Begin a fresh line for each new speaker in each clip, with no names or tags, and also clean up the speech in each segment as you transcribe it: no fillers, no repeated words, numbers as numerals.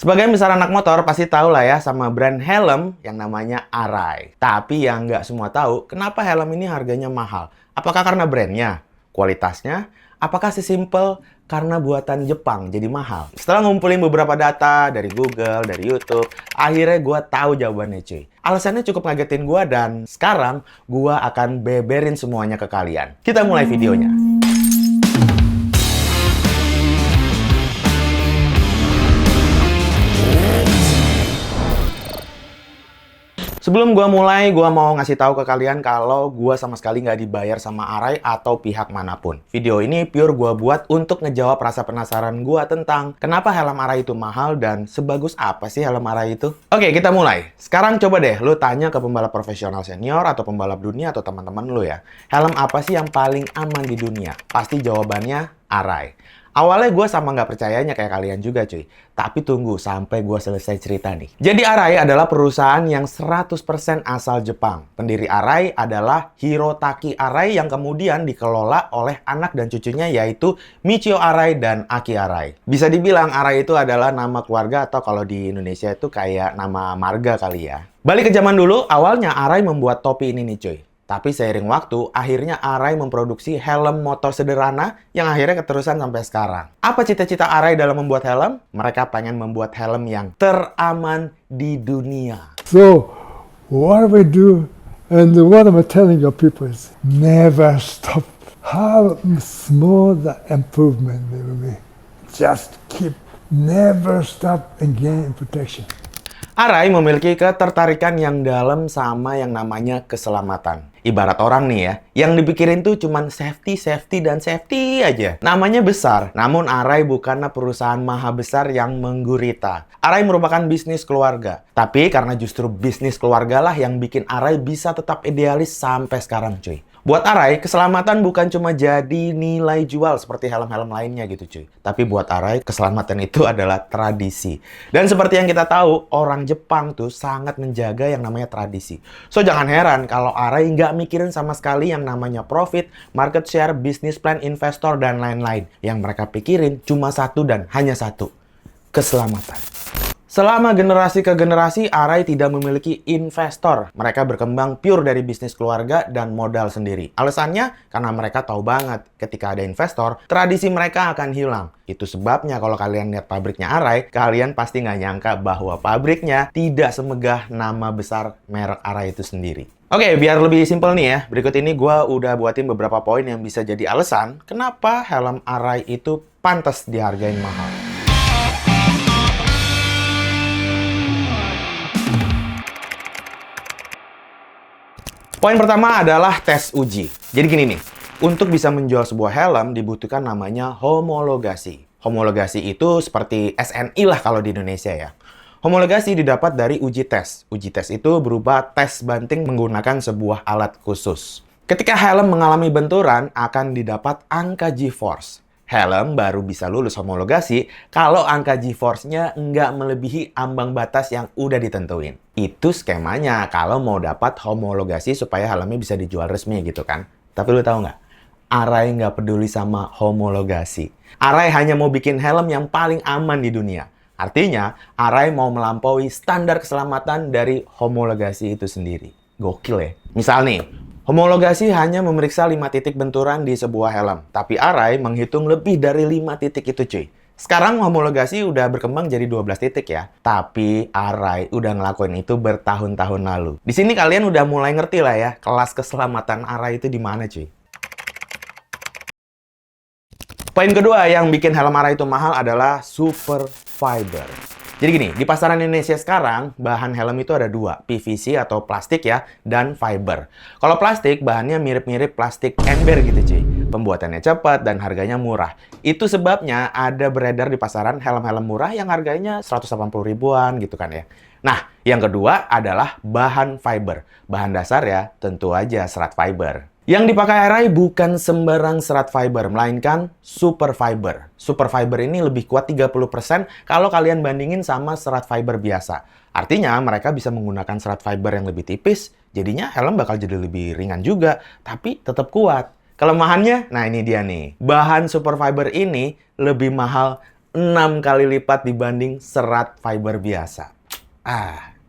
Sebagai besar anak motor, pasti tahu lah ya sama brand helm yang namanya Arai. Tapi yang nggak semua tahu, kenapa helm ini harganya mahal? Apakah karena brandnya? Kualitasnya? Apakah sesimpel karena buatan Jepang jadi mahal? Setelah ngumpulin beberapa data dari Google, dari YouTube, akhirnya gue tahu jawabannya cuy. Alasannya cukup ngagetin gue dan sekarang gue akan beberin semuanya ke kalian. Kita mulai videonya. Sebelum gua mulai, gua mau ngasih tahu ke kalian kalau gua sama sekali nggak dibayar sama Arai atau pihak manapun. Video ini pure gua buat untuk ngejawab rasa penasaran gua tentang kenapa helm Arai itu mahal dan sebagus apa sih helm Arai itu. Oke, kita mulai. Sekarang coba deh lu tanya ke pembalap profesional senior atau pembalap dunia atau teman-teman lu ya. Helm apa sih yang paling aman di dunia? Pasti jawabannya Arai. Awalnya gue sama nggak percayanya kayak kalian juga cuy. Tapi tunggu sampai gue selesai cerita nih. Jadi Arai adalah perusahaan yang 100% asal Jepang. Pendiri Arai adalah Hirotaki Arai yang kemudian dikelola oleh anak dan cucunya yaitu Michio Arai dan Aki Arai. Bisa dibilang Arai itu adalah nama keluarga atau kalau di Indonesia itu kayak nama marga kali ya. Balik ke zaman dulu, awalnya Arai membuat topi ini nih cuy. Tapi seiring waktu, akhirnya Arai memproduksi helm motor sederhana yang akhirnya keterusan sampai sekarang. Apa cita-cita Arai dalam membuat helm? Mereka pengen membuat helm yang teraman di dunia.
So, what we do and what I'm telling your people is never stop. How small the improvement will be. Just keep, never stop and gain protection.
Arai memiliki ketertarikan yang dalam sama yang namanya keselamatan. Ibarat orang nih ya, yang dipikirin tuh cuman safety aja. Namanya besar, namun Arai bukanlah perusahaan maha besar yang menggurita. Arai merupakan bisnis keluarga. Tapi karena justru bisnis keluarga lah yang bikin Arai bisa tetap idealis sampai sekarang cuy. Buat Arai, keselamatan bukan cuma jadi nilai jual seperti helm-helm lainnya gitu cuy. Tapi buat Arai, keselamatan itu adalah tradisi. Dan seperti yang kita tahu, orang Jepang tuh sangat menjaga yang namanya tradisi. So jangan heran kalau Arai nggak mikirin sama sekali yang namanya profit, market share, business plan, investor, dan lain-lain. Yang mereka pikirin cuma satu dan hanya satu, keselamatan. Selama generasi ke generasi, Arai tidak memiliki investor. Mereka berkembang pure dari bisnis keluarga dan modal sendiri. Alasannya, karena mereka tahu banget ketika ada investor, tradisi mereka akan hilang. Itu sebabnya kalau kalian lihat pabriknya Arai, kalian pasti nggak nyangka bahwa pabriknya tidak semegah nama besar merek Arai itu sendiri. Oke, biar lebih simpel nih ya, berikut ini gue udah buatin beberapa poin yang bisa jadi alasan kenapa helm Arai itu pantas dihargain mahal. Poin pertama adalah tes uji. Jadi gini nih, untuk bisa menjual sebuah helm dibutuhkan namanya homologasi. Homologasi itu seperti SNI lah kalau di Indonesia ya. Homologasi didapat dari uji tes. Uji tes itu berupa tes banting menggunakan sebuah alat khusus. Ketika helm mengalami benturan, akan didapat angka G-force. Helm baru bisa lulus homologasi kalau angka G-force-nya nggak melebihi ambang batas yang udah ditentuin. Itu skemanya kalau mau dapat homologasi supaya helmnya bisa dijual resmi gitu kan. Tapi lu tahu nggak? Arai nggak peduli sama homologasi. Arai hanya mau bikin helm yang paling aman di dunia. Artinya, Arai mau melampaui standar keselamatan dari homologasi itu sendiri. Gokil ya. Misal nih, homologasi hanya memeriksa 5 titik benturan di sebuah helm. Tapi Arai menghitung lebih dari 5 titik itu cuy. Sekarang homologasi udah berkembang jadi 12 titik ya. Tapi Arai udah ngelakuin itu bertahun-tahun lalu. Di sini kalian udah mulai ngerti lah ya, kelas keselamatan Arai itu di mana cuy. Poin kedua yang bikin helm Arai itu mahal adalah super fiber. Jadi gini, di pasaran Indonesia sekarang, bahan helm itu ada dua, PVC atau plastik ya, dan fiber. Kalau plastik, bahannya mirip-mirip plastik ember gitu cuy. Pembuatannya cepat dan harganya murah. Itu sebabnya ada beredar di pasaran helm-helm murah yang harganya 180 ribuan gitu kan ya. Nah, yang kedua adalah bahan fiber. Bahan dasar ya, tentu aja serat fiber. Yang dipakai Arai bukan sembarang serat fiber, melainkan super fiber. Super fiber ini lebih kuat 30% kalau kalian bandingin sama serat fiber biasa. Artinya mereka bisa menggunakan serat fiber yang lebih tipis, jadinya helm bakal jadi lebih ringan juga, tapi tetap kuat. Kelemahannya, nah ini dia nih. Bahan super fiber ini lebih mahal 6 kali lipat dibanding serat fiber biasa.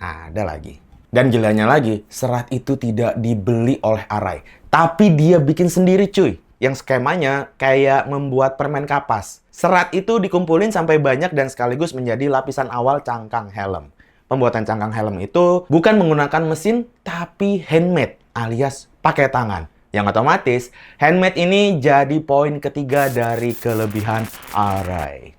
Ada lagi. Dan gilanya lagi, serat itu tidak dibeli oleh Arai, tapi dia bikin sendiri cuy. Yang skemanya kayak membuat permen kapas. Serat itu dikumpulin sampai banyak dan sekaligus menjadi lapisan awal cangkang helm. Pembuatan cangkang helm itu bukan menggunakan mesin, tapi handmade alias pakai tangan. Yang otomatis, handmade ini jadi poin ketiga dari kelebihan Arai.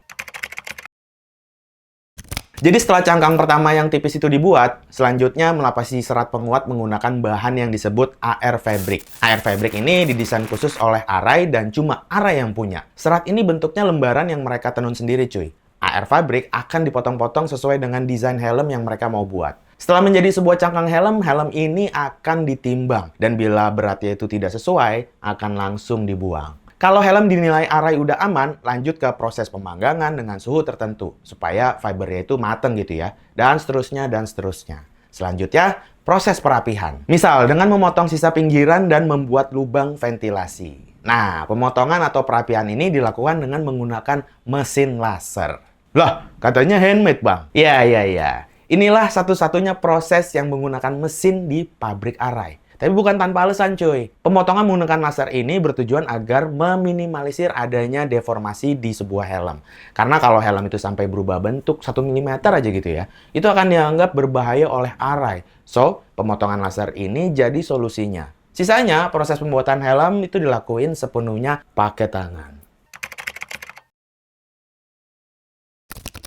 Jadi setelah cangkang pertama yang tipis itu dibuat, selanjutnya melapisi serat penguat menggunakan bahan yang disebut AR Fabric. AR Fabric ini didesain khusus oleh Arai dan cuma Arai yang punya. Serat ini bentuknya lembaran yang mereka tenun sendiri cuy. AR Fabric akan dipotong-potong sesuai dengan desain helm yang mereka mau buat. Setelah menjadi sebuah cangkang helm, helm ini akan ditimbang. Dan bila beratnya itu tidak sesuai, akan langsung dibuang. Kalau helm dinilai Arai udah aman, lanjut ke proses pemanggangan dengan suhu tertentu. Supaya fibernya itu mateng gitu ya. Dan seterusnya, dan seterusnya. Selanjutnya, proses perapihan. Misal, dengan memotong sisa pinggiran dan membuat lubang ventilasi. Nah, pemotongan atau perapihan ini dilakukan dengan menggunakan mesin laser. Lah, katanya handmade, Bang. Iya. Inilah satu-satunya proses yang menggunakan mesin di pabrik Arai. Tapi bukan tanpa alasan, cuy. Pemotongan menggunakan laser ini bertujuan agar meminimalisir adanya deformasi di sebuah helm. Karena kalau helm itu sampai berubah bentuk 1 mm aja gitu ya, itu akan dianggap berbahaya oleh Arai. So, pemotongan laser ini jadi solusinya. Sisanya, proses pembuatan helm itu dilakuin sepenuhnya pakai tangan.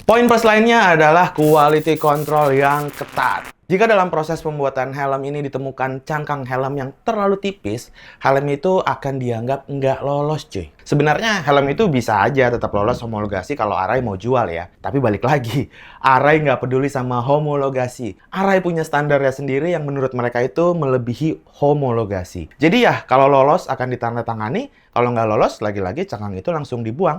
Poin plus lainnya adalah quality control yang ketat. Jika dalam proses pembuatan helm ini ditemukan cangkang helm yang terlalu tipis, helm itu akan dianggap nggak lolos cuy. Sebenarnya helm itu bisa aja tetap lolos homologasi kalau Arai mau jual ya. Tapi balik lagi, Arai nggak peduli sama homologasi. Arai punya standarnya sendiri yang menurut mereka itu melebihi homologasi. Jadi ya, kalau lolos akan ditandatangani, kalau nggak lolos, lagi-lagi cangkang itu langsung dibuang.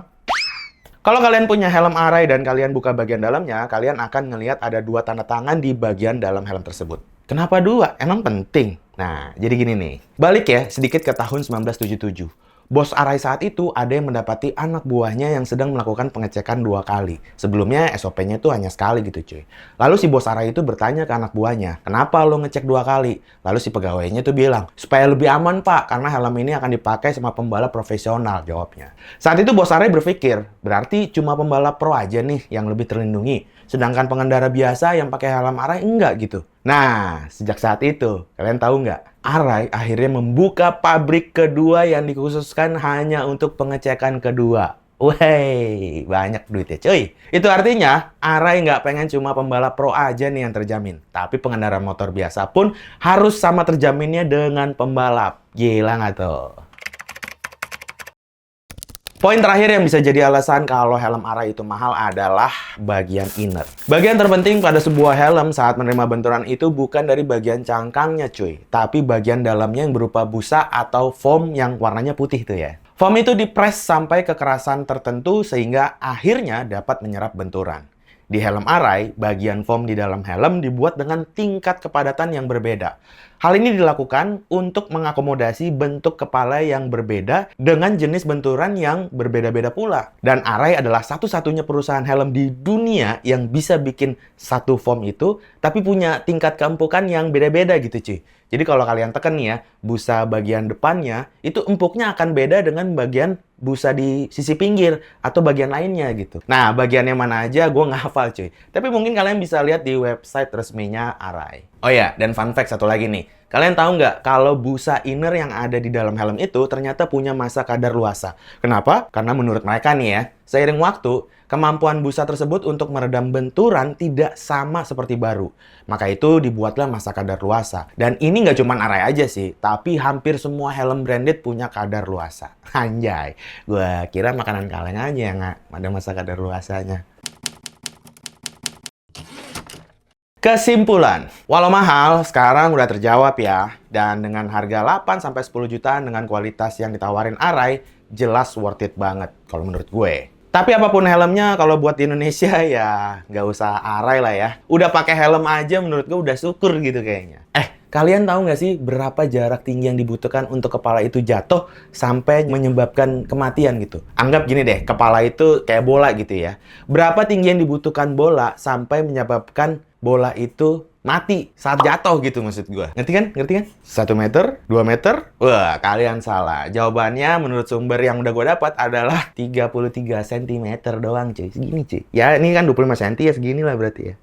Kalau kalian punya helm Arai dan kalian buka bagian dalamnya, kalian akan ngelihat ada 2 tanda tangan di bagian dalam helm tersebut. Kenapa 2? Emang penting? Nah, jadi gini nih. Balik ya, sedikit ke tahun 1977. Bos Arai saat itu ada yang mendapati anak buahnya yang sedang melakukan pengecekan 2 kali. Sebelumnya SOP-nya itu hanya sekali gitu cuy. Lalu si bos Arai itu bertanya ke anak buahnya, kenapa lo ngecek 2 kali? Lalu si pegawainya itu bilang, supaya lebih aman pak, karena helm ini akan dipakai sama pembalap profesional, jawabnya. Saat itu bos Arai berpikir, berarti cuma pembalap pro aja nih yang lebih terlindungi. Sedangkan pengendara biasa yang pakai helm Arai enggak gitu. Nah, sejak saat itu, kalian tahu nggak? Arai akhirnya membuka pabrik kedua yang dikhususkan hanya untuk pengecekan kedua. Wey, banyak duitnya cuy. Itu artinya, Arai nggak pengen cuma pembalap pro aja nih yang terjamin. Tapi pengendara motor biasa pun harus sama terjaminnya dengan pembalap. Gila nggak tuh? Poin terakhir yang bisa jadi alasan kalau helm Arai itu mahal adalah bagian inner. Bagian terpenting pada sebuah helm saat menerima benturan itu bukan dari bagian cangkangnya cuy, tapi bagian dalamnya yang berupa busa atau foam yang warnanya putih tuh ya. Foam itu dipres sampai kekerasan tertentu sehingga akhirnya dapat menyerap benturan. Di helm Arai, bagian foam di dalam helm dibuat dengan tingkat kepadatan yang berbeda. Hal ini dilakukan untuk mengakomodasi bentuk kepala yang berbeda dengan jenis benturan yang berbeda-beda pula. Dan Arai adalah satu-satunya perusahaan helm di dunia yang bisa bikin satu foam itu, tapi punya tingkat keempukan yang beda-beda gitu cuy. Jadi kalau kalian tekan nih ya, busa bagian depannya, itu empuknya akan beda dengan bagian busa di sisi pinggir atau bagian lainnya gitu. Nah, bagiannya mana aja gue nggak hafal cuy. Tapi mungkin kalian bisa lihat di website resminya Arai. Oh ya, dan fun fact satu lagi nih. Kalian tahu nggak kalau busa inner yang ada di dalam helm itu ternyata punya massa kadaluarsa. Kenapa? Karena menurut mereka nih ya, seiring waktu, kemampuan busa tersebut untuk meredam benturan tidak sama seperti baru. Maka itu dibuatlah massa kadaluarsa. Dan ini nggak cuma Arai aja sih, tapi hampir semua helm branded punya kadaluarsa. Anjay, gue kira makanan kaleng aja yang ada massa kadaluarsanya. Kesimpulan, walau mahal, sekarang udah terjawab ya. Dan dengan harga 8-10 jutaan dengan kualitas yang ditawarin Arai, jelas worth it banget kalau menurut gue. Tapi apapun helmnya, kalau buat di Indonesia ya nggak usah Arai lah ya. Udah pakai helm aja menurut gue udah syukur gitu kayaknya. Kalian tahu nggak sih berapa jarak tinggi yang dibutuhkan untuk kepala itu jatuh sampai menyebabkan kematian gitu? Anggap gini deh, kepala itu kayak bola gitu ya. Berapa tinggi yang dibutuhkan bola sampai menyebabkan bola itu mati saat jatuh gitu maksud gue. Ngerti kan? Ngerti kan? 1 meter? 2 meter? Wah, kalian salah. Jawabannya menurut sumber yang udah gue dapat adalah 33 cm doang cuy. Segini cuy. Ya ini kan 25 cm ya segini lah berarti ya.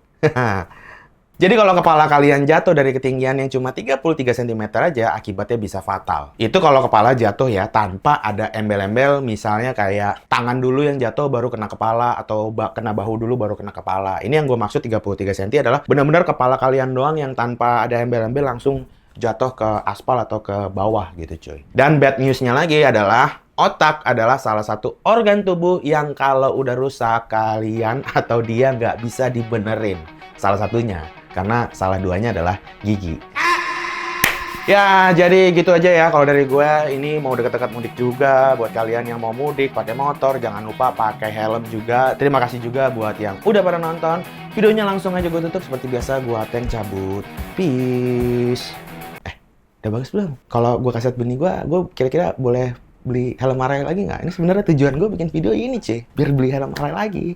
Jadi kalau kepala kalian jatuh dari ketinggian yang cuma 33 cm aja, akibatnya bisa fatal. Itu kalau kepala jatuh ya, tanpa ada embel-embel, misalnya kayak tangan dulu yang jatuh baru kena kepala, atau kena bahu dulu baru kena kepala. Ini yang gue maksud 33 cm adalah benar-benar kepala kalian doang yang tanpa ada embel-embel langsung jatuh ke aspal atau ke bawah gitu cuy. Dan bad news-nya lagi adalah otak adalah salah satu organ tubuh yang kalau udah rusak kalian atau dia nggak bisa dibenerin. Salah satunya. Karena salah duanya adalah gigi. Ya, jadi gitu aja ya kalau dari gue. Ini mau dekat-dekat mudik juga. Buat kalian yang mau mudik pakai motor, jangan lupa pakai helm juga. Terima kasih juga buat yang udah pada nonton. Videonya langsung aja gue tutup. Seperti biasa, gue Ateng cabut. Peace. Udah bagus belum? Kalau gue kaset benih gue kira-kira boleh beli helm Arai lagi nggak? Ini sebenarnya tujuan gue bikin video ini, cuy. Biar beli helm Arai lagi.